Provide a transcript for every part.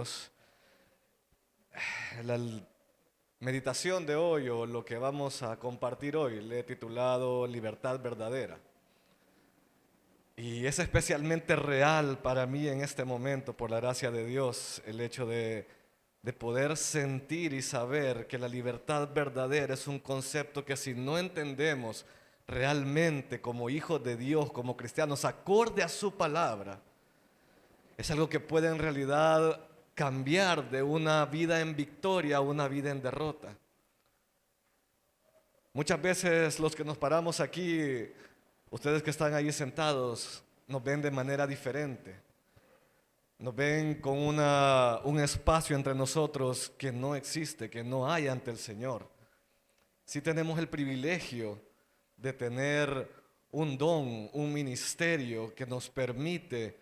Corintios. La meditación de hoy, o lo que vamos a compartir hoy, le he titulado Libertad Verdadera. Y es especialmente real para mí en este momento, por la gracia de Dios, el hecho de poder sentir y saber que la libertad verdadera es un concepto que, si no entendemos realmente como hijos de Dios, como cristianos, acorde a su palabra, es algo que puede en realidad cambiar de una vida en victoria a una vida en derrota. Muchas veces los que nos paramos aquí, ustedes que están ahí sentados, nos ven de manera diferente. Nos ven con un espacio entre nosotros que no existe, que no hay ante el Señor. Sí tenemos el privilegio de tener un don, un ministerio que nos permite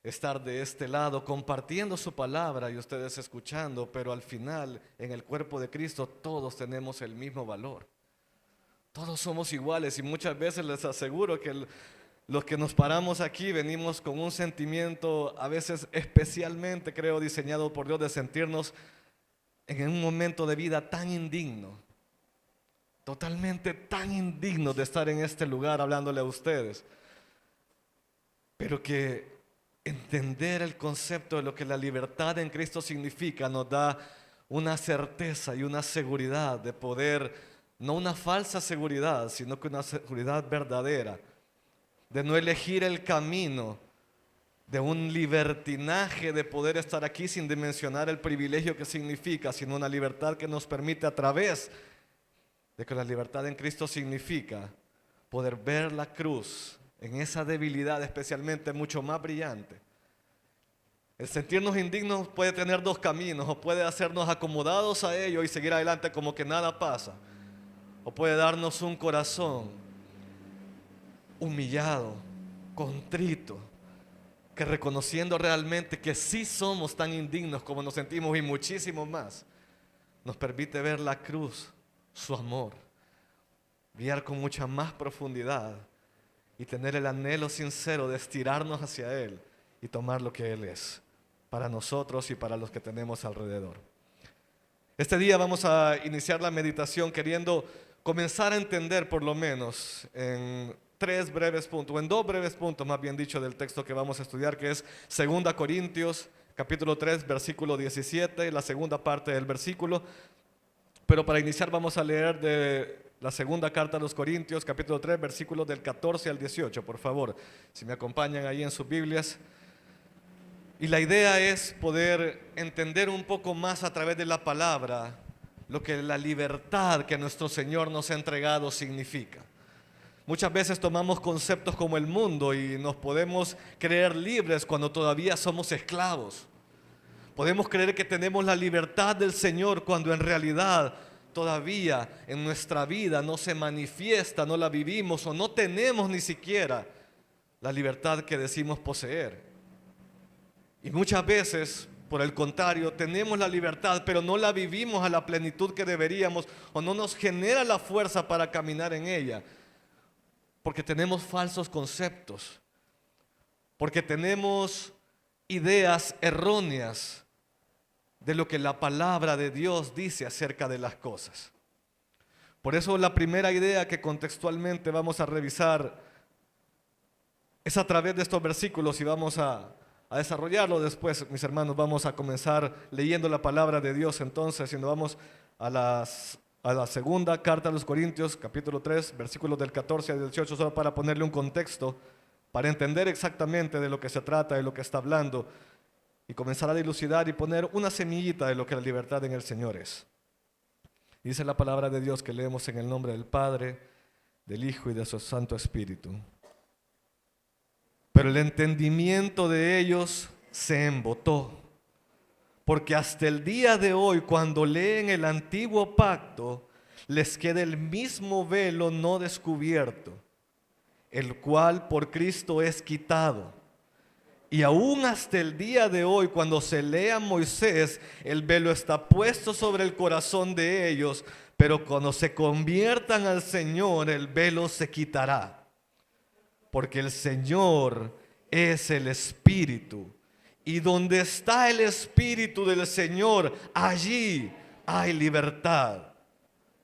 estar de este lado compartiendo su palabra y ustedes escuchando, pero al final en el cuerpo de Cristo todos tenemos el mismo valor. Todos somos iguales y muchas veces les aseguro que los que nos paramos aquí venimos con un sentimiento, a veces especialmente creo diseñado por Dios, de sentirnos en un momento de vida tan indigno, totalmente tan indigno de estar en este lugar hablándole a ustedes, pero que entender el concepto de lo que la libertad en Cristo significa nos da una certeza y una seguridad de poder, no una falsa seguridad, sino que una seguridad verdadera, de no elegir el camino de un libertinaje, de poder estar aquí sin dimensionar el privilegio que significa, sino una libertad que nos permite, a través de que la libertad en Cristo significa poder ver la cruz en esa debilidad especialmente mucho más brillante. El sentirnos indignos puede tener dos caminos: o puede hacernos acomodados a ello y seguir adelante como que nada pasa, o puede darnos un corazón humillado, contrito, que reconociendo realmente que sí somos tan indignos como nos sentimos y muchísimo más, nos permite ver la cruz, su amor, guiar con mucha más profundidad y tener el anhelo sincero de estirarnos hacia Él y tomar lo que Él es para nosotros y para los que tenemos alrededor. Este día vamos a iniciar la meditación queriendo comenzar a entender, por lo menos en dos breves puntos más bien dicho, del texto que vamos a estudiar, que es 2 Corintios capítulo 3 versículo 17, la segunda parte del versículo. Pero para iniciar vamos a leer de la segunda carta a los Corintios, capítulo 3, versículos del 14 al 18, por favor, si me acompañan ahí en sus Biblias. Y la idea es poder entender un poco más a través de la palabra lo que la libertad que nuestro Señor nos ha entregado significa. Muchas veces tomamos conceptos como el mundo y nos podemos creer libres cuando todavía somos esclavos. Podemos creer que tenemos la libertad del Señor cuando en realidad todavía en nuestra vida no se manifiesta, no la vivimos o no tenemos ni siquiera la libertad que decimos poseer. Y muchas veces, por el contrario, tenemos la libertad, pero no la vivimos a la plenitud que deberíamos, o no nos genera la fuerza para caminar en ella, porque tenemos falsos conceptos, porque tenemos ideas erróneas de lo que la palabra de Dios dice acerca de las cosas. Por eso la primera idea que contextualmente vamos a revisar es a través de estos versículos, y vamos a desarrollarlo después. Mis hermanos, vamos a comenzar leyendo la palabra de Dios entonces, y nos vamos a la segunda carta a los Corintios, capítulo 3, versículos del 14 al 18, solo para ponerle un contexto, para entender exactamente de lo que se trata, de lo que está hablando, y comenzar a dilucidar y poner una semillita de lo que la libertad en el Señor es. Dice la palabra de Dios, que leemos en el nombre del Padre, del Hijo y de su Santo Espíritu. Pero el entendimiento de ellos se embotó, porque hasta el día de hoy, cuando leen el antiguo pacto, les queda el mismo velo no descubierto, el cual por Cristo es quitado. Y aún hasta el día de hoy, cuando se lea Moisés, el velo está puesto sobre el corazón de ellos, pero cuando se conviertan al Señor, el velo se quitará. Porque el Señor es el Espíritu, Y donde está el Espíritu del Señor, allí hay libertad.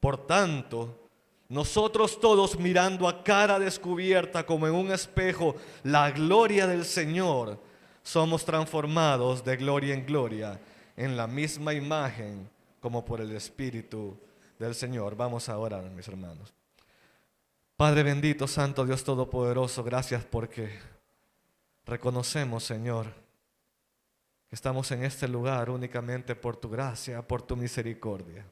Por tanto, nosotros todos, mirando a cara descubierta como en un espejo la gloria del Señor, somos transformados de gloria en gloria en la misma imagen como por el Espíritu del Señor. Vamos a orar, mis hermanos. Padre bendito, Santo Dios Todopoderoso, gracias porque reconocemos, Señor, que estamos en este lugar únicamente por tu gracia, por tu misericordia.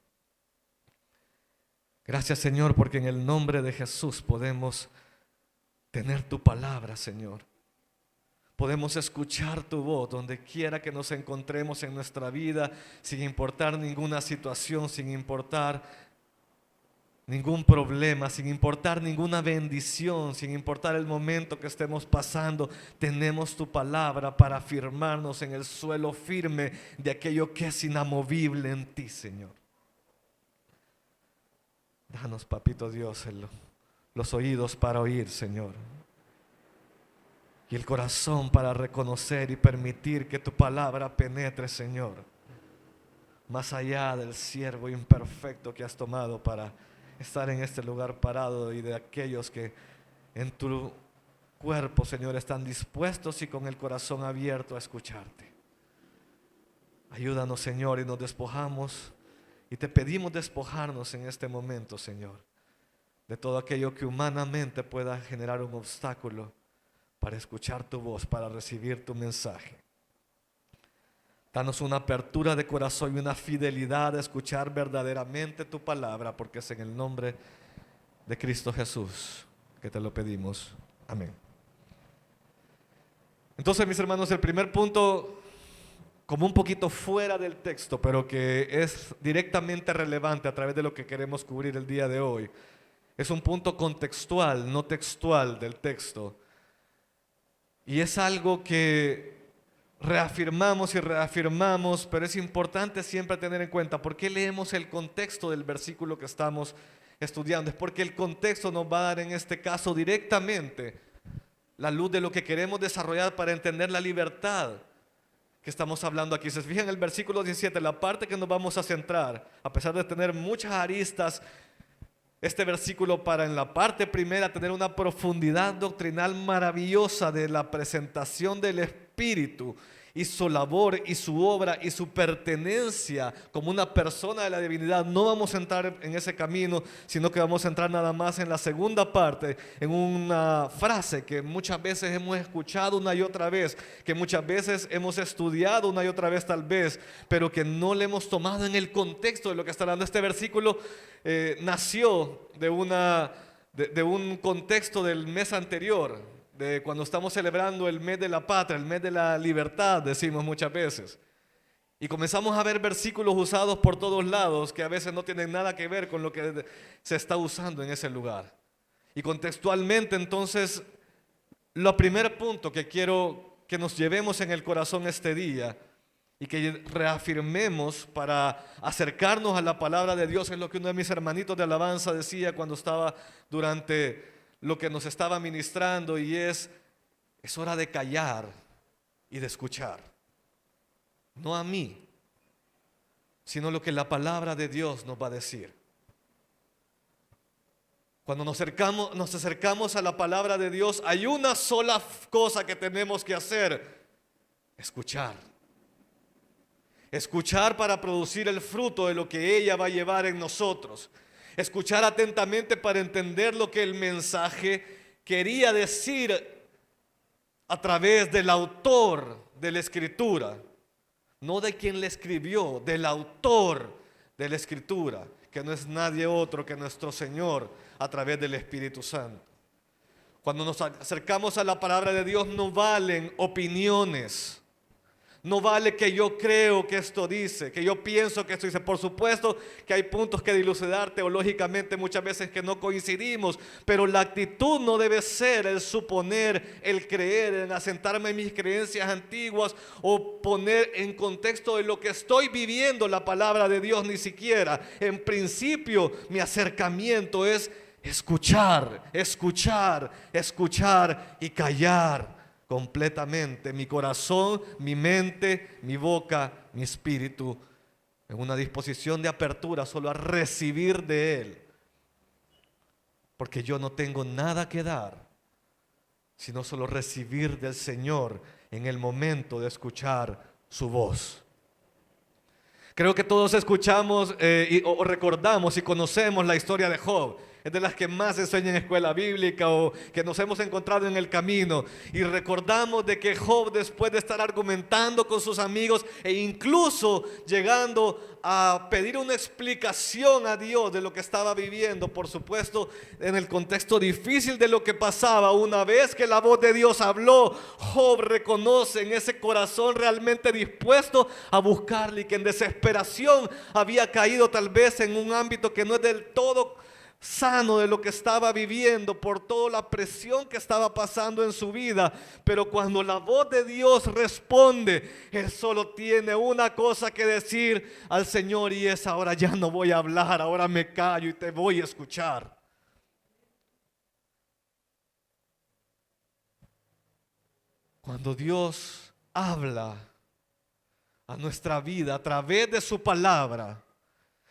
Gracias, Señor, porque en el nombre de Jesús podemos tener tu palabra, Señor. Podemos escuchar tu voz donde quiera que nos encontremos en nuestra vida, sin importar ninguna situación, sin importar ningún problema, sin importar ninguna bendición, sin importar el momento que estemos pasando. Tenemos tu palabra para afirmarnos en el suelo firme de aquello que es inamovible en ti, Señor. Danos, papito Dios, los oídos para oír, Señor, y el corazón para reconocer y permitir que tu palabra penetre, Señor, más allá del siervo imperfecto que has tomado para estar en este lugar parado, y de aquellos que en tu cuerpo, Señor, están dispuestos y con el corazón abierto a escucharte. Ayúdanos, Señor, y nos despojamos, y te pedimos despojarnos en este momento, Señor, de todo aquello que humanamente pueda generar un obstáculo para escuchar tu voz, para recibir tu mensaje. Danos una apertura de corazón y una fidelidad a escuchar verdaderamente tu palabra, porque es en el nombre de Cristo Jesús que te lo pedimos. Amén. Entonces, mis hermanos, el primer punto, como un poquito fuera del texto, pero que es directamente relevante a través de lo que queremos cubrir el día de hoy, es un punto contextual, no textual del texto. Y es algo que reafirmamos y reafirmamos, pero es importante siempre tener en cuenta por qué leemos el contexto del versículo que estamos estudiando. Es porque el contexto nos va a dar en este caso directamente la luz de lo que queremos desarrollar para entender la libertad que estamos hablando aquí. Se fijan en el versículo 17, la parte que nos vamos a centrar, a pesar de tener muchas aristas, este versículo para en la parte primera tener una profundidad doctrinal maravillosa de la presentación del Espíritu y su labor y su obra y su pertenencia como una persona de la divinidad. No vamos a entrar en ese camino, sino que vamos a entrar nada más en la segunda parte, en una frase que muchas veces hemos escuchado una y otra vez, que muchas veces hemos estudiado una y otra vez tal vez, pero que no le hemos tomado en el contexto de lo que está hablando. Este versículo nació de un contexto del mes anterior, de cuando estamos celebrando el mes de la patria, el mes de la libertad, decimos muchas veces. Y comenzamos a ver versículos usados por todos lados que a veces no tienen nada que ver con lo que se está usando en ese lugar. Y contextualmente, entonces, lo primer punto que quiero que nos llevemos en el corazón este día y que reafirmemos para acercarnos a la palabra de Dios, es lo que uno de mis hermanitos de alabanza decía cuando estaba durante lo que nos estaba ministrando, y es hora de callar y de escuchar. No a mí, sino lo que la palabra de Dios nos va a decir. Cuando nos acercamos a la palabra de Dios, hay una sola cosa que tenemos que hacer: escuchar. Escuchar para producir el fruto de lo que ella va a llevar en nosotros. Escuchar atentamente para entender lo que el mensaje quería decir a través del autor de la Escritura. No de quien le escribió, del autor de la Escritura, que no es nadie otro que nuestro Señor a través del Espíritu Santo. Cuando nos acercamos a la palabra de Dios, no valen opiniones. No vale que yo creo que esto dice, que yo pienso que esto dice. Por supuesto que hay puntos que dilucidar teológicamente muchas veces que no coincidimos, pero la actitud no debe ser el suponer, el creer, el asentarme en mis creencias antiguas o poner en contexto de lo que estoy viviendo la palabra de Dios, ni siquiera. En principio, mi acercamiento es escuchar, escuchar, escuchar y callar completamente mi corazón, mi mente, mi boca, mi espíritu, en una disposición de apertura solo a recibir de Él. Porque yo no tengo nada que dar, sino solo recibir del Señor en el momento de escuchar su voz. Creo que todos escuchamos o recordamos y conocemos la historia de Job. Es de las que más se enseña en escuela bíblica o que nos hemos encontrado en el camino. Y recordamos de que Job, después de estar argumentando con sus amigos e incluso llegando a pedir una explicación a Dios de lo que estaba viviendo, por supuesto en el contexto difícil de lo que pasaba, una vez que la voz de Dios habló, Job reconoce en ese corazón realmente dispuesto a buscarle y que en desesperación había caído tal vez en un ámbito que no es del todo sano de lo que estaba viviendo por toda la presión que estaba pasando en su vida. Pero cuando la voz de Dios responde, él solo tiene una cosa que decir al Señor, y es: ahora ya no voy a hablar, ahora me callo y te voy a escuchar. Cuando Dios habla a nuestra vida a través de su palabra,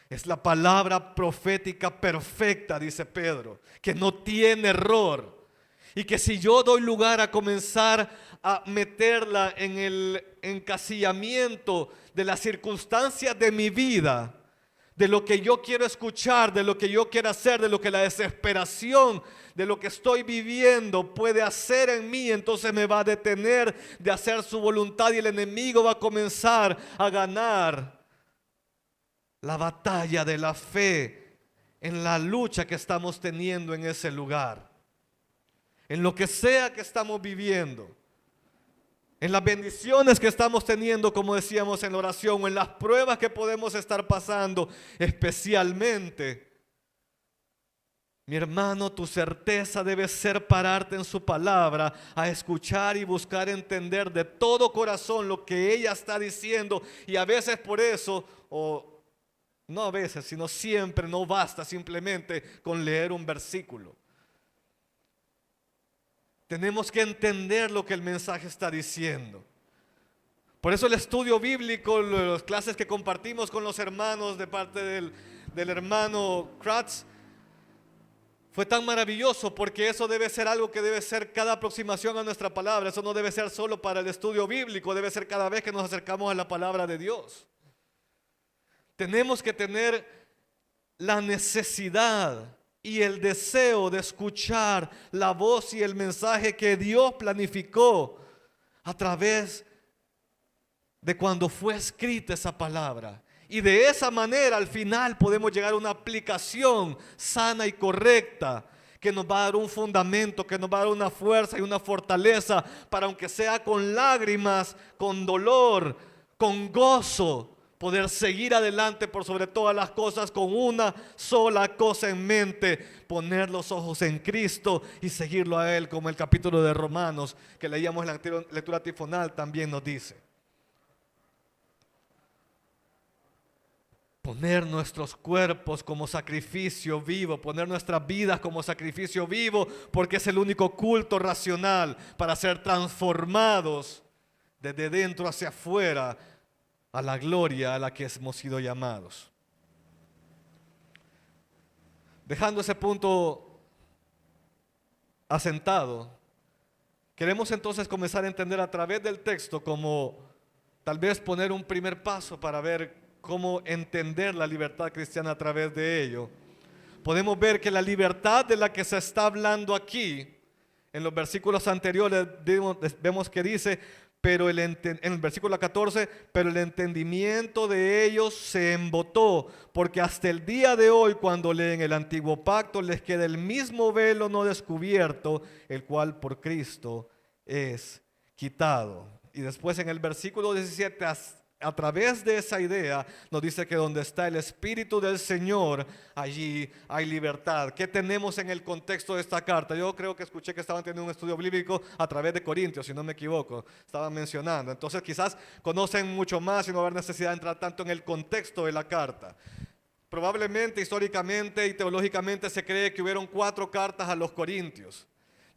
es la palabra profética perfecta, dice Pedro, que no tiene error. Y que si yo doy lugar a comenzar a meterla en el encasillamiento de las circunstancias de mi vida, de lo que yo quiero escuchar, de lo que yo quiero hacer, de lo que la desesperación de lo que estoy viviendo puede hacer en mí, entonces me va a detener de hacer su voluntad y el enemigo va a comenzar a ganar la batalla de la fe en la lucha que estamos teniendo en ese lugar, en lo que sea que estamos viviendo, en las bendiciones que estamos teniendo, como decíamos en la oración, o en las pruebas que podemos estar pasando. Especialmente, mi hermano, tu certeza debe ser pararte en su palabra, a escuchar y buscar entender de todo corazón lo que ella está diciendo. Y a veces por eso, no a veces, sino siempre, no basta simplemente con leer un versículo. Tenemos que entender lo que el mensaje está diciendo. Por eso el estudio bíblico, las clases que compartimos con los hermanos de parte del hermano Kratz, fue tan maravilloso, porque eso debe ser algo que debe ser cada aproximación a nuestra palabra. Eso no debe ser solo para el estudio bíblico, debe ser cada vez que nos acercamos a la palabra de Dios. Tenemos que tener la necesidad y el deseo de escuchar la voz y el mensaje que Dios planificó a través de cuando fue escrita esa palabra. Y de esa manera al final podemos llegar a una aplicación sana y correcta que nos va a dar un fundamento, que nos va a dar una fuerza y una fortaleza para, aunque sea con lágrimas, con dolor, con gozo, poder seguir adelante por sobre todas las cosas con una sola cosa en mente: poner los ojos en Cristo y seguirlo a Él, como el capítulo de Romanos que leíamos en la lectura tifonal también nos dice. Poner nuestros cuerpos como sacrificio vivo, poner nuestras vidas como sacrificio vivo, porque es el único culto racional para ser transformados desde dentro hacia afuera a la gloria a la que hemos sido llamados. Dejando ese punto asentado, queremos entonces comenzar a entender a través del texto, como tal vez poner un primer paso para ver cómo entender la libertad cristiana a través de ello. Podemos ver que la libertad de la que se está hablando aquí, en los versículos anteriores vemos que dice, en el versículo 14, pero el entendimiento de ellos se embotó, porque hasta el día de hoy, cuando leen el antiguo pacto, les queda el mismo velo no descubierto, el cual por Cristo es quitado. Y después en el versículo 17, a través de esa idea, nos dice que donde está el Espíritu del Señor, allí hay libertad. ¿Qué tenemos en el contexto de esta carta? Yo creo que escuché que estaban teniendo un estudio bíblico a través de Corintios, si no me equivoco, estaban mencionando. Entonces quizás conocen mucho más y no va a haber necesidad de entrar tanto en el contexto de la carta. Probablemente, históricamente y teológicamente se cree que hubieron 4 cartas a los Corintios.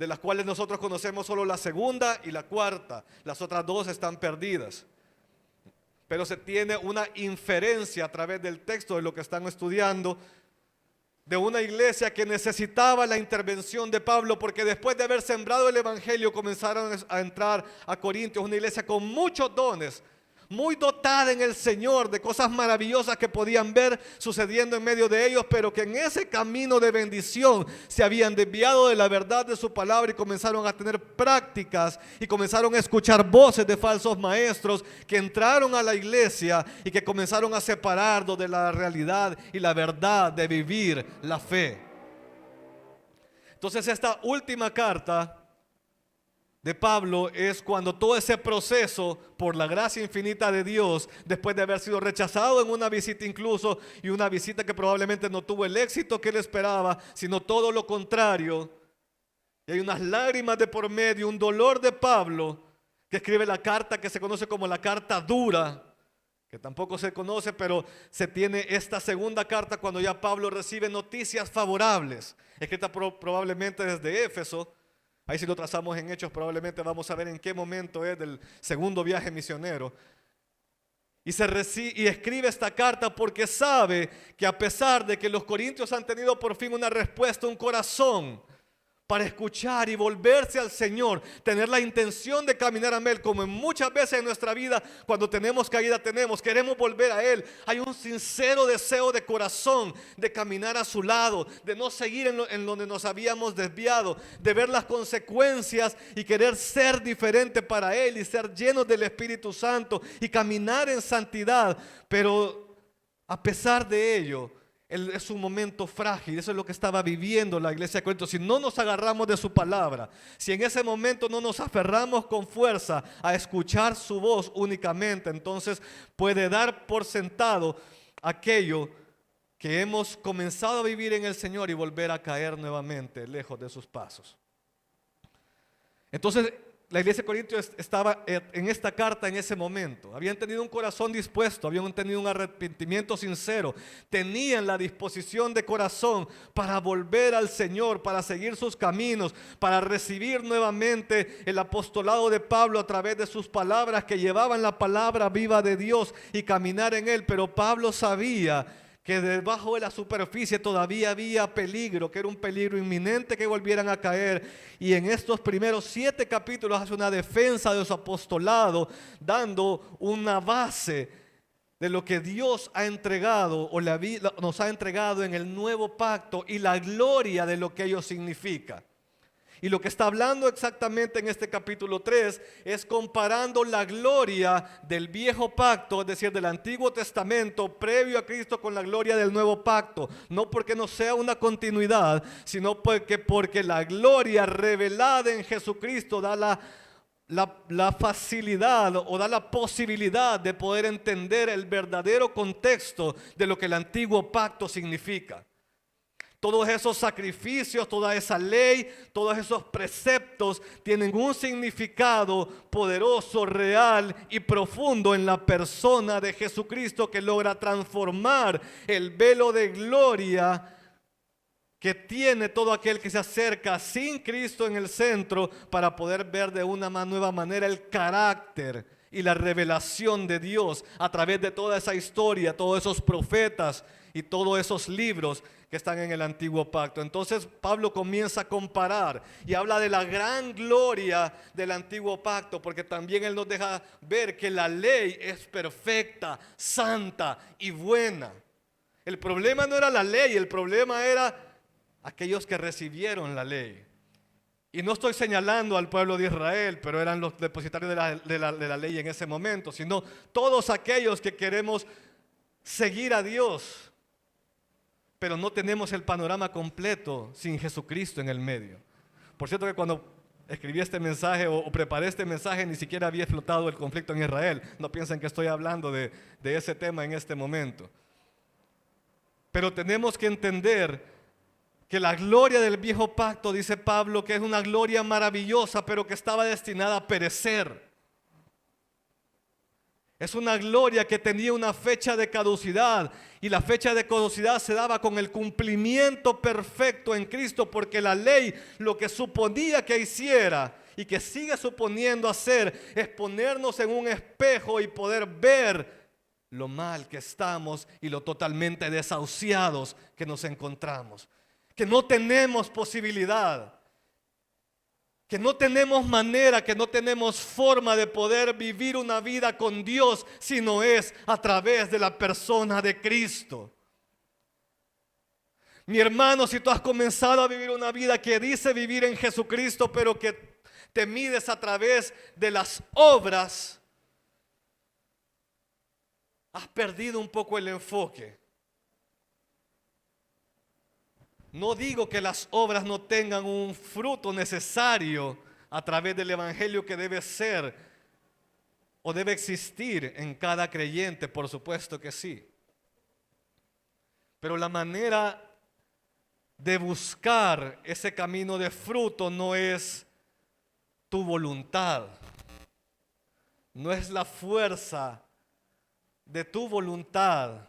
de las cuales nosotros conocemos solo la segunda y la cuarta. Las otras dos están perdidas. Pero se tiene una inferencia a través del texto de lo que están estudiando, de una iglesia que necesitaba la intervención de Pablo, porque después de haber sembrado el evangelio comenzaron a entrar a Corintios, una iglesia con muchos dones, muy dotada en el Señor, de cosas maravillosas que podían ver sucediendo en medio de ellos, pero que en ese camino de bendición se habían desviado de la verdad de su palabra y comenzaron a tener prácticas y comenzaron a escuchar voces de falsos maestros que entraron a la iglesia y que comenzaron a separarnos de la realidad y la verdad de vivir la fe. Entonces esta última carta de Pablo es cuando todo ese proceso, por la gracia infinita de Dios, después de haber sido rechazado en una visita incluso, y una visita que probablemente no tuvo el éxito que él esperaba, sino todo lo contrario, y hay unas lágrimas de por medio, un dolor de Pablo, que escribe la carta que se conoce como la carta dura, que tampoco se conoce, pero se tiene esta segunda carta cuando ya Pablo recibe noticias favorables, escrita probablemente desde Éfeso. Ahí si lo trazamos en Hechos probablemente vamos a ver en qué momento es del segundo viaje misionero. Y escribe esta carta porque sabe que a pesar de que los corintios han tenido por fin una respuesta, un corazón para escuchar y volverse al Señor, tener la intención de caminar a Él, como en muchas veces en nuestra vida, cuando tenemos caída, queremos volver a Él. Hay un sincero deseo de corazón de caminar a su lado, de no seguir en donde nos habíamos desviado, de ver las consecuencias y querer ser diferente para Él y ser llenos del Espíritu Santo y caminar en santidad. Pero a pesar de ello, es un momento frágil. Eso es lo que estaba viviendo la iglesia de Corinto. Si no nos agarramos de su palabra, si en ese momento no nos aferramos con fuerza a escuchar su voz únicamente, entonces puede dar por sentado aquello que hemos comenzado a vivir en el Señor y volver a caer nuevamente lejos de sus pasos. Entonces la iglesia de Corintios estaba en esta carta en ese momento. Habían tenido un corazón dispuesto, habían tenido un arrepentimiento sincero, tenían la disposición de corazón para volver al Señor, para seguir sus caminos, para recibir nuevamente el apostolado de Pablo a través de sus palabras que llevaban la palabra viva de Dios y caminar en él. Pero Pablo sabía que debajo de la superficie todavía había peligro, que era un peligro inminente que volvieran a caer. Y en estos primeros 7 capítulos hace una defensa de su apostolado, dando una base de lo que Dios ha entregado o nos ha entregado en el nuevo pacto y la gloria de lo que ello significa. Y lo que está hablando exactamente en este capítulo 3 es comparando la gloria del viejo pacto, es decir, del Antiguo Testamento previo a Cristo, con la gloria del nuevo pacto. No porque no sea una continuidad, sino porque la gloria revelada en Jesucristo da la facilidad o da la posibilidad de poder entender el verdadero contexto de lo que el Antiguo Pacto significa. Todos esos sacrificios, toda esa ley, todos esos preceptos tienen un significado poderoso, real y profundo en la persona de Jesucristo, que logra transformar el velo de gloria que tiene todo aquel que se acerca sin Cristo en el centro, para poder ver de una nueva manera el carácter y la revelación de Dios a través de toda esa historia, todos esos profetas y todos esos libros que están en el Antiguo Pacto. Entonces Pablo comienza a comparar y habla de la gran gloria del Antiguo Pacto, porque también él nos deja ver que la ley es perfecta, santa y buena. El problema no era la ley, el problema era aquellos que recibieron la ley. Y no estoy señalando al pueblo de Israel, pero eran los depositarios de la ley en ese momento, sino todos aquellos que queremos seguir a Dios, pero no tenemos el panorama completo sin Jesucristo en el medio. Por cierto que cuando escribí este mensaje o preparé este mensaje, ni siquiera había explotado el conflicto en Israel. No piensen que estoy hablando de ese tema en este momento. Pero tenemos que entender que la gloria del viejo pacto, dice Pablo, que es una gloria maravillosa, pero que estaba destinada a perecer. Es una gloria que tenía una fecha de caducidad, y la fecha de caducidad se daba con el cumplimiento perfecto en Cristo, porque la ley lo que suponía que hiciera y que sigue suponiendo hacer es ponernos en un espejo y poder ver lo mal que estamos y lo totalmente desahuciados que nos encontramos, que no tenemos posibilidad, que no tenemos manera, que no tenemos forma de poder vivir una vida con Dios si no es a través de la persona de Cristo. Mi hermano, si tú has comenzado a vivir una vida que dice vivir en Jesucristo, pero que te mides a través de las obras, has perdido un poco el enfoque. No digo que las obras no tengan un fruto necesario a través del evangelio que debe ser o debe existir en cada creyente, por supuesto que sí. Pero la manera de buscar ese camino de fruto no es tu voluntad, no es la fuerza de tu voluntad,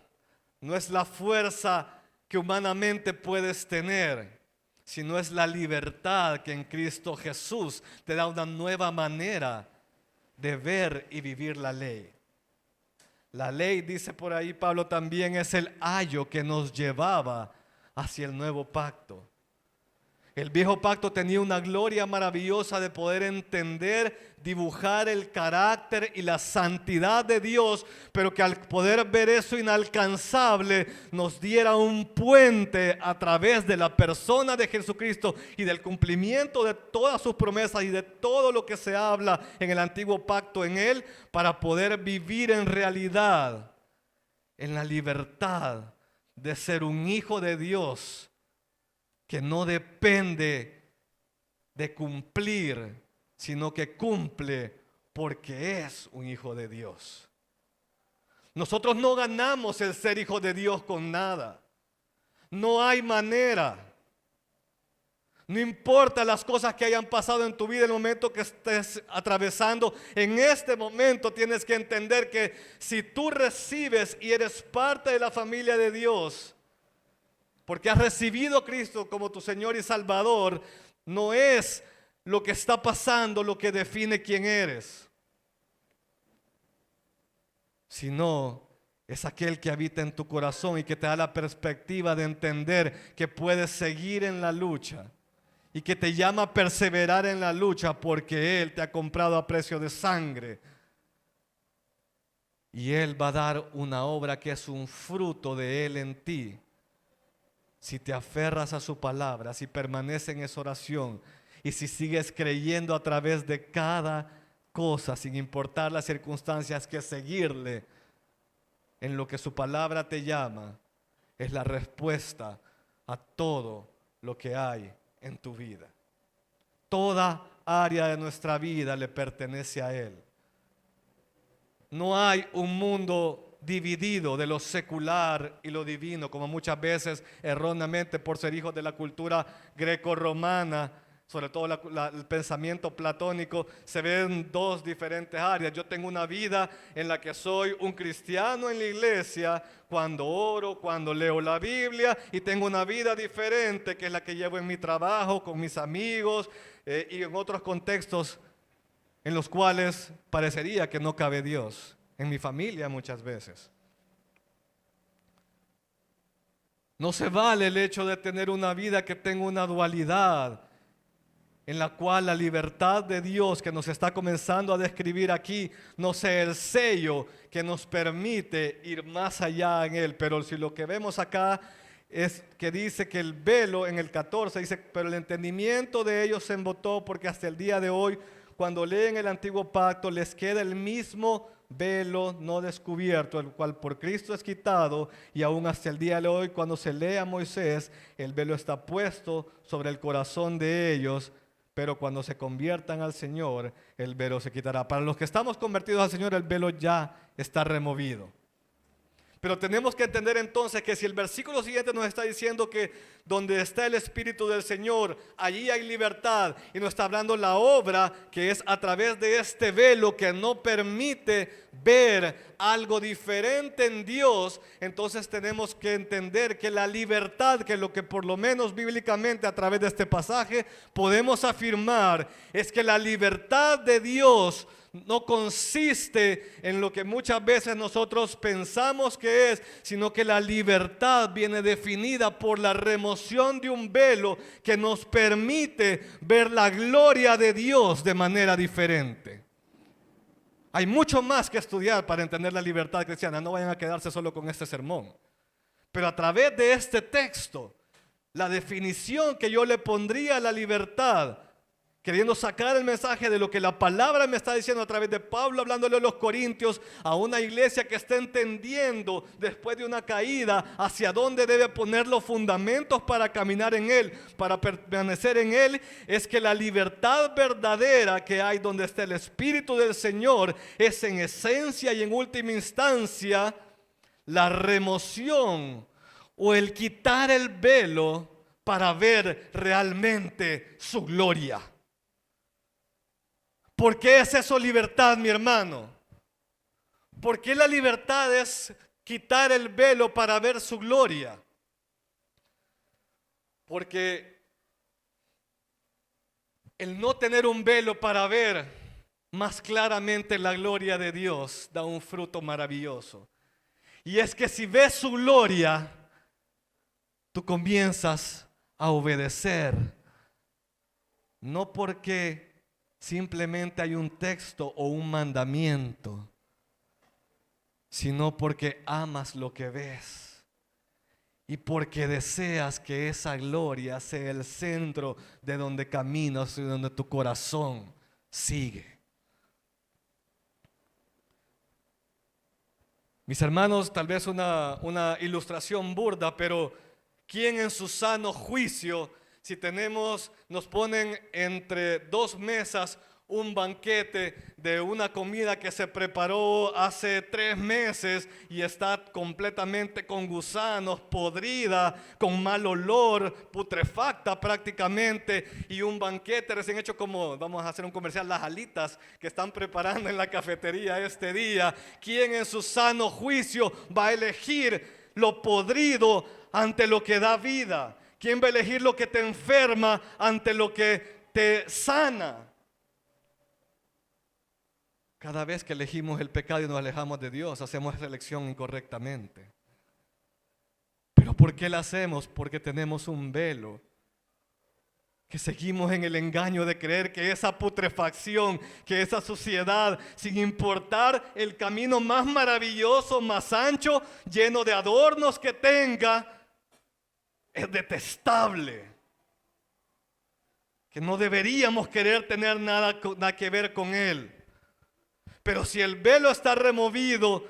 no es la fuerza que humanamente puedes tener, sino es la libertad que en Cristo Jesús te da una nueva manera de ver y vivir la ley. La ley, dice por ahí Pablo, también es el ayo que nos llevaba hacia el nuevo pacto. El viejo pacto tenía una gloria maravillosa de poder entender, dibujar el carácter y la santidad de Dios, pero que al poder ver eso inalcanzable nos diera un puente a través de la persona de Jesucristo y del cumplimiento de todas sus promesas y de todo lo que se habla en el antiguo pacto en él, para poder vivir en realidad, en la libertad de ser un hijo de Dios, que no depende de cumplir, sino que cumple porque es un hijo de Dios. Nosotros no ganamos el ser hijo de Dios con nada. No hay manera. No importa las cosas que hayan pasado en tu vida, el momento que estés atravesando, en este momento tienes que entender que si tú recibes y eres parte de la familia de Dios, porque has recibido a Cristo como tu Señor y Salvador, no es lo que está pasando lo que define quién eres, sino es aquel que habita en tu corazón y que te da la perspectiva de entender que puedes seguir en la lucha y que te llama a perseverar en la lucha porque Él te ha comprado a precio de sangre. Y Él va a dar una obra que es un fruto de Él en ti. Si te aferras a su palabra, si permaneces en esa oración y si sigues creyendo a través de cada cosa, sin importar las circunstancias, que seguirle en lo que su palabra te llama, es la respuesta a todo lo que hay en tu vida. Toda área de nuestra vida le pertenece a Él. No hay un mundo dividido de lo secular y lo divino, como muchas veces erróneamente por ser hijos de la cultura greco-romana, sobre todo el pensamiento platónico, se ven dos diferentes áreas. Yo tengo una vida en la que soy un cristiano en la iglesia, cuando oro, cuando leo la Biblia, y tengo una vida diferente que es la que llevo en mi trabajo, con mis amigos y en otros contextos en los cuales parecería que no cabe Dios. En mi familia muchas veces. No se vale el hecho de tener una vida que tenga una dualidad, en la cual la libertad de Dios que nos está comenzando a describir aquí no sea el sello que nos permite ir más allá en Él. Pero si lo que vemos acá es que dice que el velo en el 14 dice, pero el entendimiento de ellos se embotó, porque hasta el día de hoy, cuando leen el antiguo pacto, les queda el mismo velo no descubierto, el cual por Cristo es quitado, y aún hasta el día de hoy, cuando se lee a Moisés, el velo está puesto sobre el corazón de ellos, pero cuando se conviertan al Señor, el velo se quitará. Para los que estamos convertidos al Señor, el velo ya está removido. Pero tenemos que entender entonces que si el versículo siguiente nos está diciendo que donde está el Espíritu del Señor, allí hay libertad, y nos está hablando la obra que es a través de este velo que no permite ver algo diferente en Dios, entonces tenemos que entender que la libertad, que lo que por lo menos bíblicamente a través de este pasaje podemos afirmar, es que la libertad de Dios no consiste en lo que muchas veces nosotros pensamos que es, sino que la libertad viene definida por la remoción de un velo que nos permite ver la gloria de Dios de manera diferente. Hay mucho más que estudiar para entender la libertad cristiana. No vayan a quedarse solo con este sermón. Pero a través de este texto, la definición que yo le pondría a la libertad, queriendo sacar el mensaje de lo que la palabra me está diciendo a través de Pablo, hablándole a los corintios, a una iglesia que está entendiendo después de una caída hacia dónde debe poner los fundamentos para caminar en él, para permanecer en él, es que la libertad verdadera que hay donde está el Espíritu del Señor es en esencia y en última instancia la remoción o el quitar el velo para ver realmente su gloria. ¿Por qué es eso libertad, mi hermano? ¿Por qué la libertad es quitar el velo para ver su gloria? Porque el no tener un velo para ver más claramente la gloria de Dios da un fruto maravilloso. Y es que si ves su gloria, tú comienzas a obedecer. No porque simplemente hay un texto o un mandamiento, sino porque amas lo que ves y porque deseas que esa gloria sea el centro de donde caminas y donde tu corazón sigue. Mis hermanos, tal vez una ilustración burda, pero ¿quién en su sano juicio, si nos ponen entre dos mesas un banquete de una comida que se preparó hace 3 meses y está completamente con gusanos, podrida, con mal olor, putrefacta prácticamente, y un banquete recién hecho, como vamos a hacer un comercial, las alitas que están preparando en la cafetería este día? ¿Quién en su sano juicio va a elegir lo podrido ante lo que da vida? ¿Quién va a elegir lo que te enferma ante lo que te sana? Cada vez que elegimos el pecado y nos alejamos de Dios, hacemos esa elección incorrectamente. ¿Pero por qué la hacemos? Porque tenemos un velo, que seguimos en el engaño de creer que esa putrefacción, que esa suciedad, sin importar el camino más maravilloso, más ancho, lleno de adornos que tenga, es detestable. Que no deberíamos querer tener nada que ver con él. Pero si el velo está removido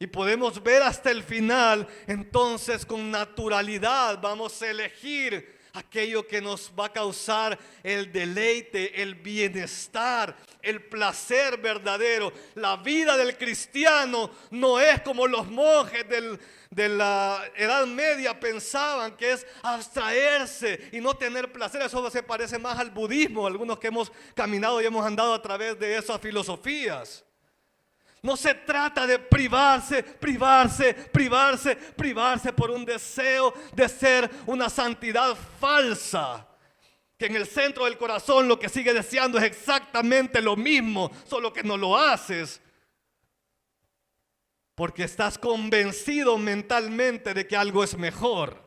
y podemos ver hasta el final, entonces con naturalidad vamos a elegir aquello que nos va a causar el deleite, el bienestar, el placer verdadero. La vida del cristiano no es como los monjes de la Edad Media pensaban, que es abstraerse y no tener placer. Eso se parece más al budismo, algunos que hemos caminado y hemos andado a través de esas filosofías. No se trata de privarse por un deseo de ser una santidad falsa, que en el centro del corazón lo que sigue deseando es exactamente lo mismo, solo que no lo haces porque estás convencido mentalmente de que algo es mejor.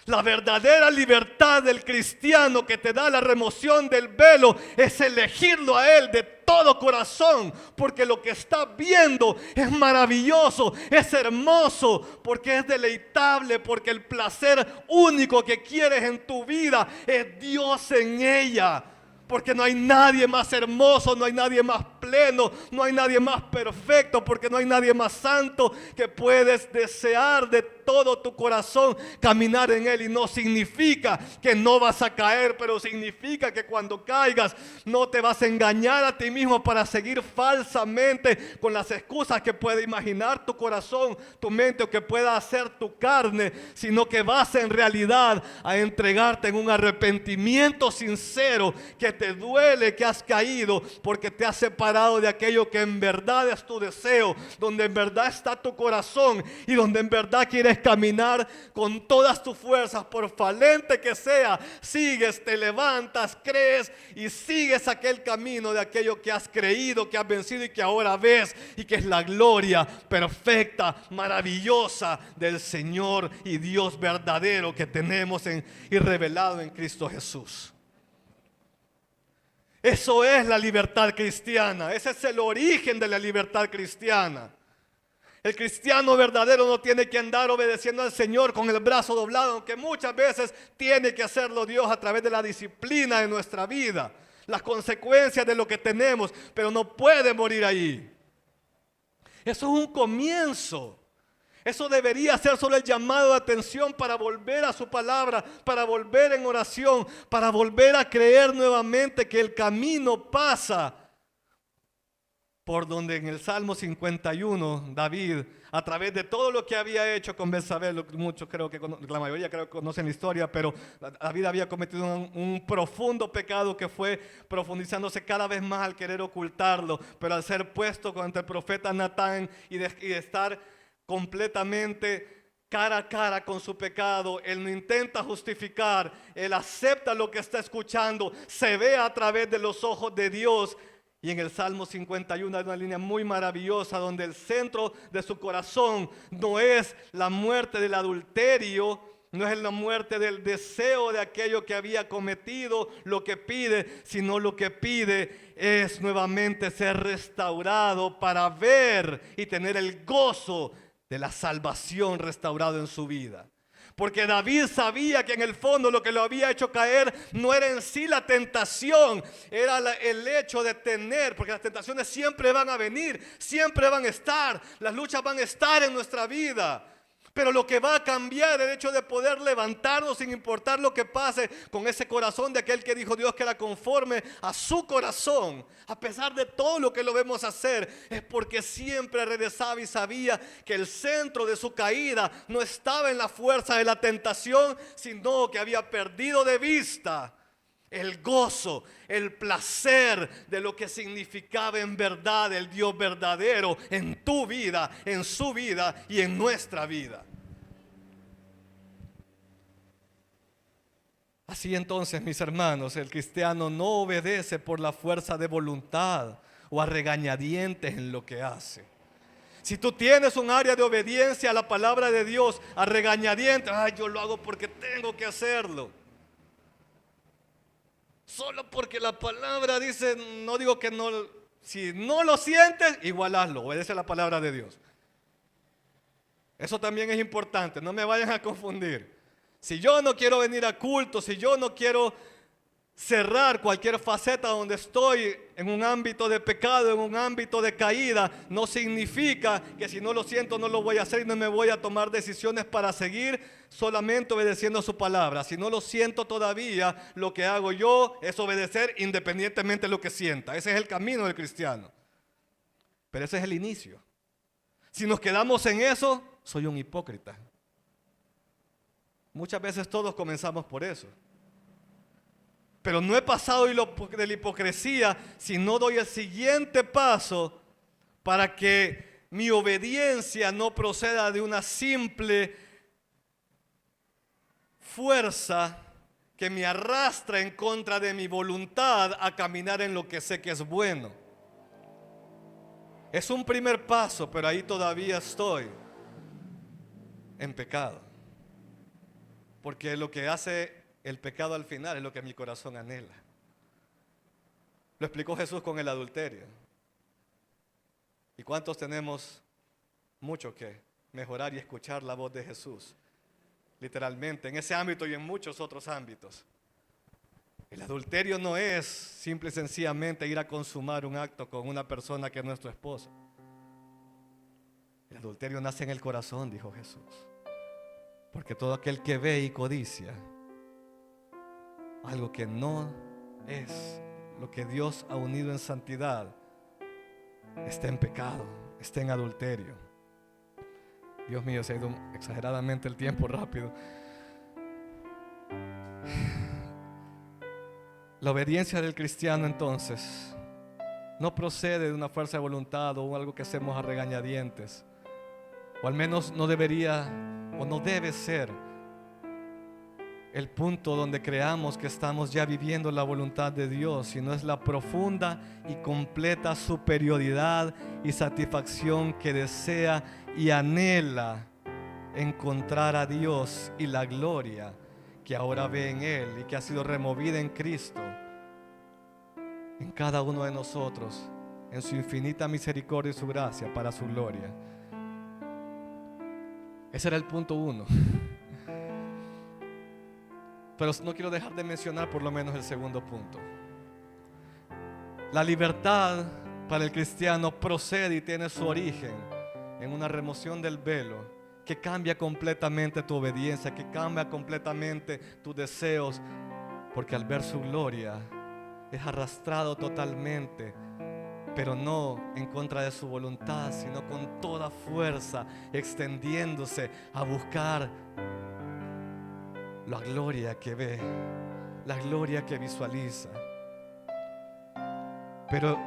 La verdadera libertad del cristiano que te da la remoción del velo es elegirlo a Él de todo corazón, porque lo que estás viendo es maravilloso, es hermoso, porque es deleitable, porque el placer único que quieres en tu vida es Dios en ella, porque no hay nadie más hermoso, no hay nadie más pleno, no hay nadie más perfecto, porque no hay nadie más santo que puedes desear de todo tu corazón caminar en Él. Y no significa que no vas a caer, pero significa que cuando caigas no te vas a engañar a ti mismo para seguir falsamente con las excusas que puede imaginar tu corazón, tu mente, o que pueda hacer tu carne, sino que vas en realidad a entregarte en un arrepentimiento sincero, que te duele que has caído porque te has separado de aquello que en verdad es tu deseo, donde en verdad está tu corazón y donde en verdad quieres caminar con todas tus fuerzas. Por falente que sea, sigues, te levantas, crees y sigues aquel camino de aquello que has creído, que has vencido y que ahora ves, y que es la gloria perfecta, maravillosa del Señor y Dios verdadero que tenemos y revelado en Cristo Jesús. Eso es la libertad cristiana. Ese es el origen de la libertad cristiana. El cristiano verdadero no tiene que andar obedeciendo al Señor con el brazo doblado, aunque muchas veces tiene que hacerlo Dios a través de la disciplina de nuestra vida, las consecuencias de lo que tenemos, pero no puede morir ahí. Eso es un comienzo. Eso debería ser solo el llamado de atención para volver a su palabra, para volver en oración, para volver a creer nuevamente que el camino pasa por donde en el Salmo 51 David, a través de todo lo que había hecho con Betsabé, muchos creo que, la mayoría creo que conocen la historia, pero David había cometido un profundo pecado que fue profundizándose cada vez más al querer ocultarlo, pero al ser puesto contra el profeta Natán y de estar completamente cara a cara con su pecado, él no intenta justificar, él acepta lo que está escuchando, se ve a través de los ojos de Dios. Y en el Salmo 51 hay una línea muy maravillosa donde el centro de su corazón no es la muerte del adulterio, no es la muerte del deseo de aquello que había cometido, lo que pide, sino lo que pide es nuevamente ser restaurado para ver y tener el gozo de la salvación restaurado en su vida. Porque David sabía que en el fondo lo que lo había hecho caer no era en sí la tentación, era el hecho de tener, porque las tentaciones siempre van a venir, siempre van a estar, las luchas van a estar en nuestra vida. Pero lo que va a cambiar es el hecho de poder levantarnos sin importar lo que pase con ese corazón de aquel que dijo Dios que era conforme a su corazón. A pesar de todo lo que lo vemos hacer, es porque siempre regresaba y sabía que el centro de su caída no estaba en la fuerza de la tentación, sino que había perdido de vista el gozo, el placer de lo que significaba en verdad el Dios verdadero en tu vida, en su vida y en nuestra vida. Así entonces, mis hermanos, el cristiano no obedece por la fuerza de voluntad o a regañadientes en lo que hace. Si tú tienes un área de obediencia a la palabra de Dios, a regañadientes, yo lo hago porque tengo que hacerlo. Solo porque la palabra dice, no digo que no, si no lo sientes, igual hazlo, obedece a la palabra de Dios. Eso también es importante, no me vayan a confundir. Si yo no quiero venir a culto, si yo no quiero cerrar cualquier faceta donde estoy en un ámbito de pecado, en un ámbito de caída, no significa que si no lo siento no lo voy a hacer y no me voy a tomar decisiones para seguir solamente obedeciendo su palabra. Si no lo siento todavía, lo que hago yo es obedecer independientemente de lo que sienta. Ese es el camino del cristiano. Pero ese es el inicio. Si nos quedamos en eso, soy un hipócrita. Muchas veces todos comenzamos por eso. Pero no he pasado de la hipocresía si no doy el siguiente paso para que mi obediencia no proceda de una simple fuerza que me arrastra en contra de mi voluntad a caminar en lo que sé que es bueno. Es un primer paso, pero ahí todavía estoy en pecado. Porque lo que hace el pecado al final es lo que mi corazón anhela. Lo explicó Jesús con el adulterio. ¿Y cuántos tenemos mucho que mejorar y escuchar la voz de Jesús? Literalmente, en ese ámbito y en muchos otros ámbitos. El adulterio no es simple y sencillamente ir a consumar un acto con una persona que no es tu esposa. El adulterio nace en el corazón, dijo Jesús. Porque todo aquel que ve y codicia algo que no es lo que Dios ha unido en santidad, está en pecado, está en adulterio. Dios mío, se ha ido exageradamente el tiempo rápido. La obediencia del cristiano entonces no procede de una fuerza de voluntad o algo que hacemos a regañadientes, o al menos no debería o no debe ser el punto donde creamos que estamos ya viviendo la voluntad de Dios, sino es la profunda y completa superioridad y satisfacción que desea y anhela encontrar a Dios y la gloria que ahora ve en Él y que ha sido removida en Cristo, en cada uno de nosotros, en su infinita misericordia y su gracia para su gloria. Ese era el punto 1. Pero no quiero dejar de mencionar por lo menos el segundo punto. La libertad para el cristiano procede y tiene su origen en una remoción del velo que cambia completamente tu obediencia, que cambia completamente tus deseos, porque al ver su gloria es arrastrado totalmente, pero no en contra de su voluntad, sino con toda fuerza, extendiéndose a buscar la gloria que ve, la gloria que visualiza. Pero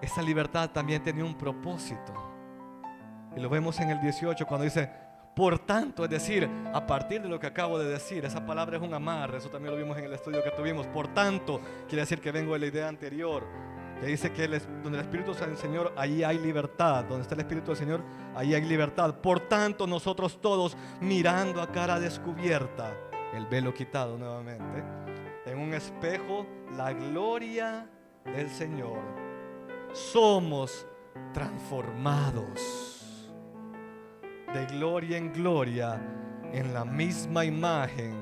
esa libertad también tenía un propósito, y lo vemos en el 18 cuando dice: por tanto, es decir, a partir de lo que acabo de decir, esa palabra es un amarre, eso también lo vimos en el estudio que tuvimos. Por tanto, quiere decir que vengo de la idea anterior, que dice que donde el Espíritu del Señor, ahí hay libertad. Donde está el Espíritu del Señor, ahí hay libertad. Por tanto, nosotros todos, mirando a cara descubierta, el velo quitado nuevamente, en un espejo, la gloria del Señor, somos transformados de gloria en gloria en la misma imagen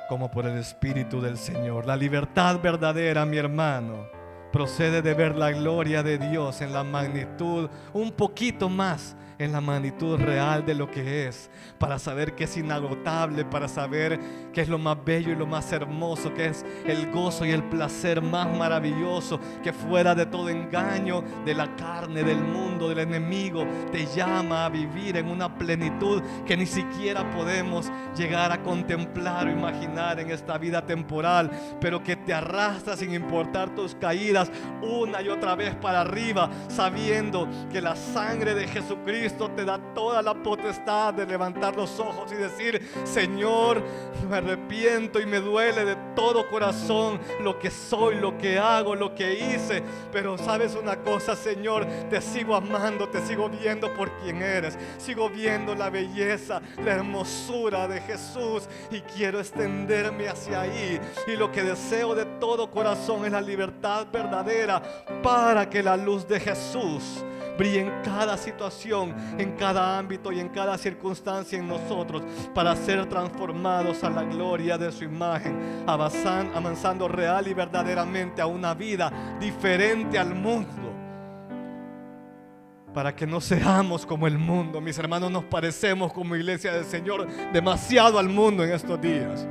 como por el Espíritu del Señor. La libertad verdadera, mi hermano, procede de ver la gloria de Dios en la magnitud, un poquito más en la magnitud real de lo que es, para saber que es inagotable, para saber que es lo más bello y lo más hermoso, que es el gozo y el placer más maravilloso, que fuera de todo engaño de la carne, del mundo, del enemigo, te llama a vivir en una plenitud que ni siquiera podemos llegar a contemplar o imaginar en esta vida temporal, pero que te arrastra sin importar tus caídas una y otra vez para arriba, sabiendo que la sangre de Jesucristo te da toda la potestad de levantar los ojos y decir: Señor, me arrepiento y me duele de todo corazón lo que soy, lo que hago, lo que hice, pero sabes una cosa, Señor, te sigo amando, te sigo viendo por quien eres, sigo viendo la belleza, la hermosura de Jesús, y quiero extenderme hacia ahí, y lo que deseo de todo corazón es la libertad verdadera, para que la luz de Jesús brille en cada situación, en cada ámbito y en cada circunstancia en nosotros, para ser transformados a la gloria de su imagen, avanzando real y verdaderamente a una vida diferente al mundo, para que no seamos como el mundo. Mis hermanos, nos parecemos como iglesia del Señor demasiado al mundo en estos días.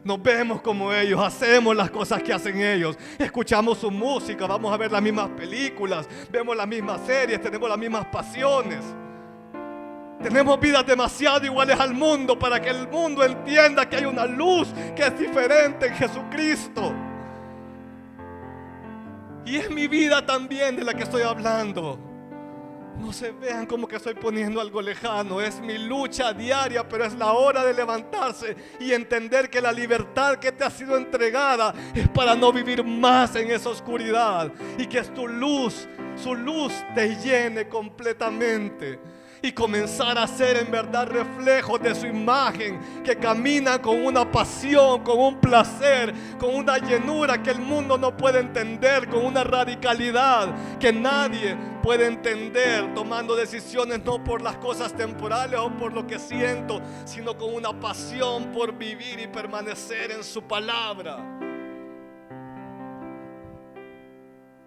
Nos vemos como ellos, hacemos las cosas que hacen ellos, escuchamos su música, vamos a ver las mismas películas, vemos las mismas series, tenemos las mismas pasiones. Tenemos vidas demasiado iguales al mundo, para que el mundo entienda que hay una luz que es diferente en Jesucristo. Y es mi vida también de la que estoy hablando. No se vean como que estoy poniendo algo lejano. Es mi lucha diaria, pero es la hora de levantarse y entender que la libertad que te ha sido entregada es para no vivir más en esa oscuridad, y que es tu luz, su luz te llene completamente, y comenzar a ser en verdad reflejos de su imagen, que caminan con una pasión, con un placer, con una llenura que el mundo no puede entender, con una radicalidad que nadie puede entender, tomando decisiones no por las cosas temporales o por lo que siento, sino con una pasión por vivir y permanecer en su palabra.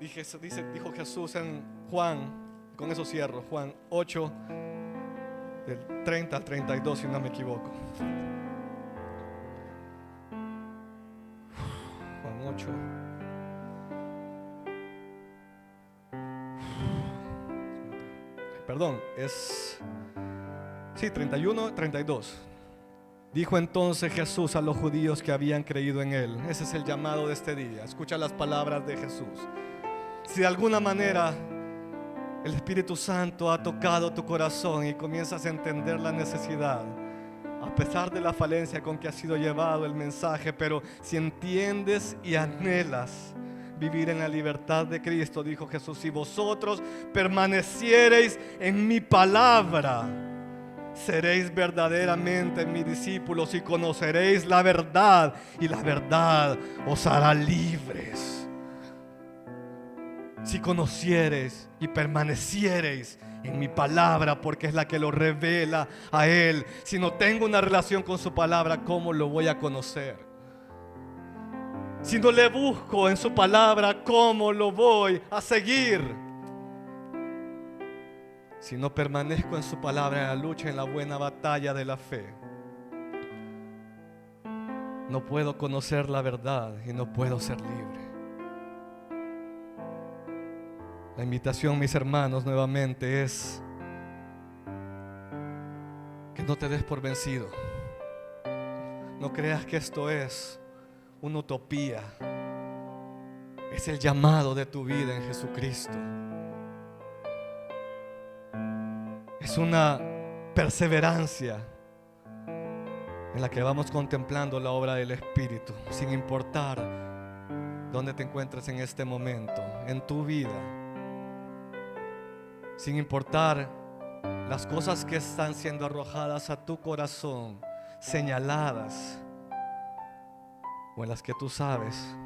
Dijo Jesús en Juan, con eso cierro, Juan 8, del 30 al 32, si no me equivoco. Juan 8. Perdón, es 31, 32. Dijo entonces Jesús a los judíos que habían creído en él. Ese es el llamado de este día. Escucha las palabras de Jesús. Si de alguna manera el Espíritu Santo ha tocado tu corazón y comienzas a entender la necesidad, a pesar de la falencia con que ha sido llevado el mensaje, pero si entiendes y anhelas vivir en la libertad de Cristo, dijo Jesús, si vosotros permaneciereis en mi palabra, seréis verdaderamente mis discípulos y conoceréis la verdad, y la verdad os hará libres. Si conociereis y permaneciereis en mi palabra, porque es la que lo revela a Él. Si no tengo una relación con su palabra, ¿cómo lo voy a conocer? Si no le busco en su palabra, ¿cómo lo voy a seguir? Si no permanezco en su palabra, en la lucha, en la buena batalla de la fe, no puedo conocer la verdad y no puedo ser libre. La invitación, mis hermanos, nuevamente es que no te des por vencido. No creas que esto es una utopía. Es el llamado de tu vida en Jesucristo. Es una perseverancia en la que vamos contemplando la obra del Espíritu, sin importar dónde te encuentres en este momento, en tu vida, sin importar las cosas que están siendo arrojadas a tu corazón, señaladas, o en las que tú sabes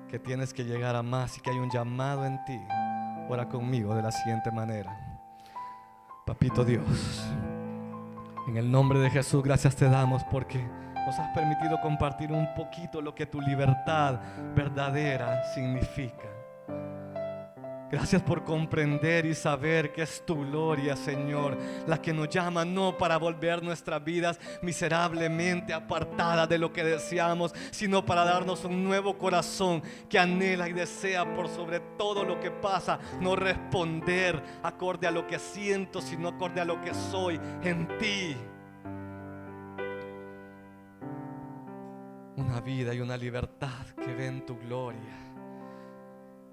que tienes que llegar a más y que hay un llamado en ti. Ora conmigo de la siguiente manera. Papito Dios, en el nombre de Jesús, gracias te damos porque nos has permitido compartir un poquito lo que tu libertad verdadera significa. Gracias por comprender y saber que es tu gloria, Señor, la que nos llama no para volver nuestras vidas miserablemente apartadas de lo que deseamos, sino para darnos un nuevo corazón que anhela y desea por sobre todo lo que pasa, no responder acorde a lo que siento, sino acorde a lo que soy en ti. Una vida y una libertad que ven tu gloria,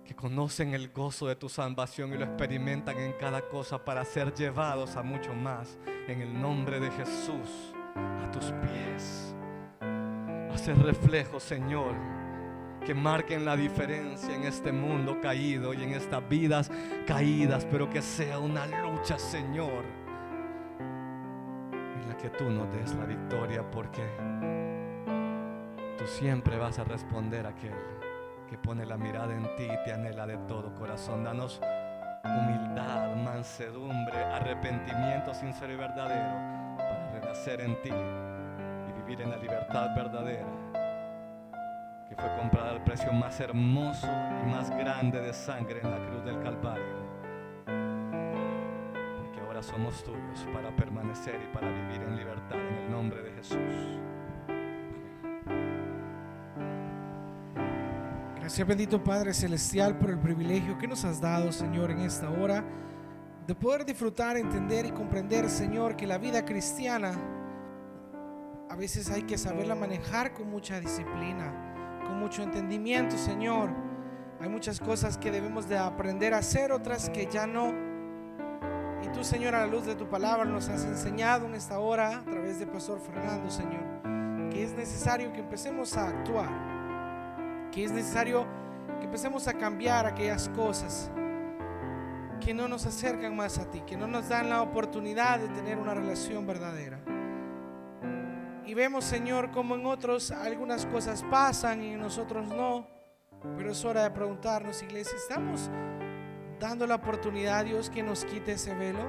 que conocen el gozo de tu salvación y lo experimentan en cada cosa para ser llevados a mucho más. En el nombre de Jesús, a tus pies, a ser reflejos, Señor, que marquen la diferencia en este mundo caído y en estas vidas caídas, pero que sea una lucha, Señor, en la que tú nos des la victoria, porque tú siempre vas a responder a aquel que pone la mirada en ti y te anhela de todo corazón. Danos humildad, mansedumbre, arrepentimiento sincero y verdadero para renacer en ti y vivir en la libertad verdadera que fue comprada al precio más hermoso y más grande de sangre en la cruz del Calvario, porque ahora somos tuyos para permanecer y para vivir en libertad, en el nombre de Jesús. Gracias, bendito Padre Celestial, por el privilegio que nos has dado, Señor, en esta hora de poder disfrutar, entender y comprender, Señor, que la vida cristiana a veces hay que saberla manejar con mucha disciplina, con mucho entendimiento, Señor. Hay muchas cosas que debemos de aprender a hacer, otras que ya no. Y tú, Señor, a la luz de tu palabra nos has enseñado en esta hora a través de Pastor Fernando, Señor, que es necesario que empecemos a actuar, que es necesario que empecemos a cambiar aquellas cosas que no nos acercan más a ti, que no nos dan la oportunidad de tener una relación verdadera. Y vemos, Señor, como en otros algunas cosas pasan y en nosotros no. Pero es hora de preguntarnos, iglesia, ¿estamos dando la oportunidad a Dios que nos quite ese velo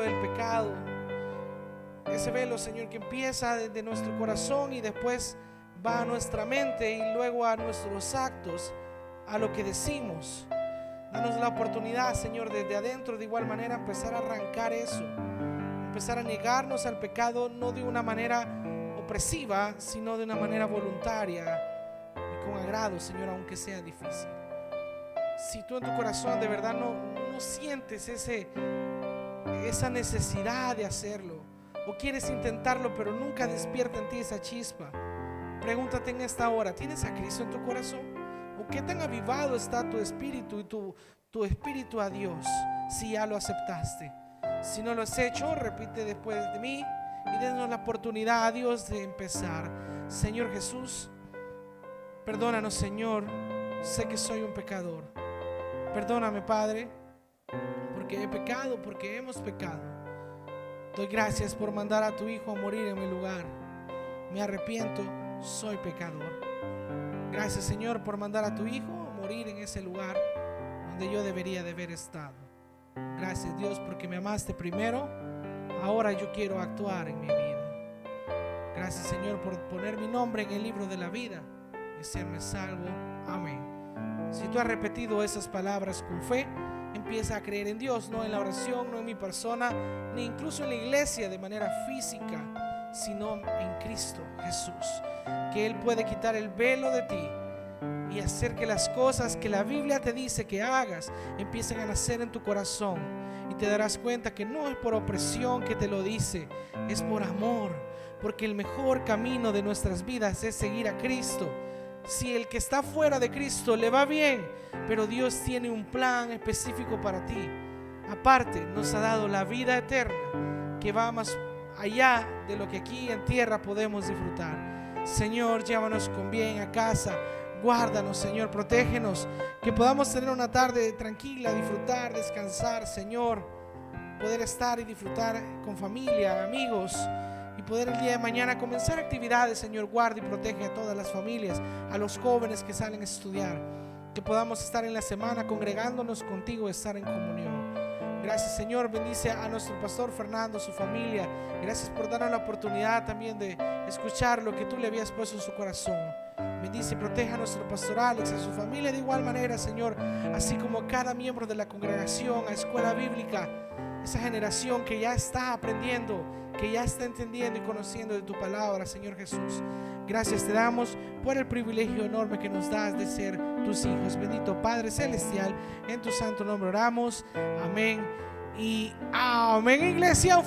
del pecado? Ese velo, Señor, que empieza desde nuestro corazón y después va a nuestra mente y luego a nuestros actos, a lo que decimos. Danos la oportunidad, Señor, desde adentro de igual manera empezar a arrancar eso, empezar a negarnos al pecado, no de una manera opresiva, sino de una manera voluntaria y con agrado, Señor, aunque sea difícil. Si tú en tu corazón de verdad no sientes esa necesidad de hacerlo, o quieres intentarlo pero nunca despierta en ti esa chispa, pregúntate en esta hora: ¿tienes a Cristo en tu corazón? ¿O qué tan avivado está tu espíritu y tu espíritu a Dios si ya lo aceptaste? Si no lo has hecho, repite después de mí y denos la oportunidad a Dios de empezar. Señor Jesús, perdónanos, Señor, sé que soy un pecador. Perdóname, Padre, porque he pecado, porque hemos pecado. Doy gracias por mandar a tu Hijo a morir en mi lugar. Me arrepiento, soy pecador. Gracias, Señor, por mandar a tu Hijo a morir en ese lugar donde yo debería de haber estado. Gracias, Dios, porque me amaste primero. Ahora yo quiero actuar en mi vida. Gracias, Señor, por poner mi nombre en el libro de la vida y serme salvo. Amén. Si tú has repetido esas palabras con fe, empieza a creer en Dios, no en la oración, no en mi persona, ni incluso en la iglesia de manera física, sino en Cristo Jesús, que Él puede quitar el velo de ti y hacer que las cosas que la Biblia te dice que hagas empiecen a nacer en tu corazón, y te darás cuenta que no es por opresión que te lo dice, es por amor, porque el mejor camino de nuestras vidas es seguir a Cristo. Si el que está fuera de Cristo le va bien, pero Dios tiene un plan específico para ti. Aparte, nos ha dado la vida eterna, que va más allá de lo que aquí en tierra podemos disfrutar. Señor, llévanos con bien a casa. Guárdanos, Señor, protégenos, que podamos tener una tarde tranquila, disfrutar, descansar, Señor, poder estar y disfrutar con familia, amigos, y poder el día de mañana comenzar actividades. Señor, guarda y protege a todas las familias, a los jóvenes que salen a estudiar, que podamos estar en la semana congregándonos contigo, estar en comunión. Gracias, Señor, bendice a nuestro pastor Fernando, su familia. Gracias por darnos la oportunidad también de escuchar lo que tú le habías puesto en su corazón. Bendice y protege a nuestro pastor Alex, a su familia de igual manera, Señor, así como a cada miembro de la congregación, a Escuela Bíblica, esa generación que ya está aprendiendo, que ya está entendiendo y conociendo de tu palabra, Señor Jesús. Gracias te damos por el privilegio enorme que nos das de ser tus hijos. Bendito Padre Celestial, en tu santo nombre oramos. Amén y amén, iglesia.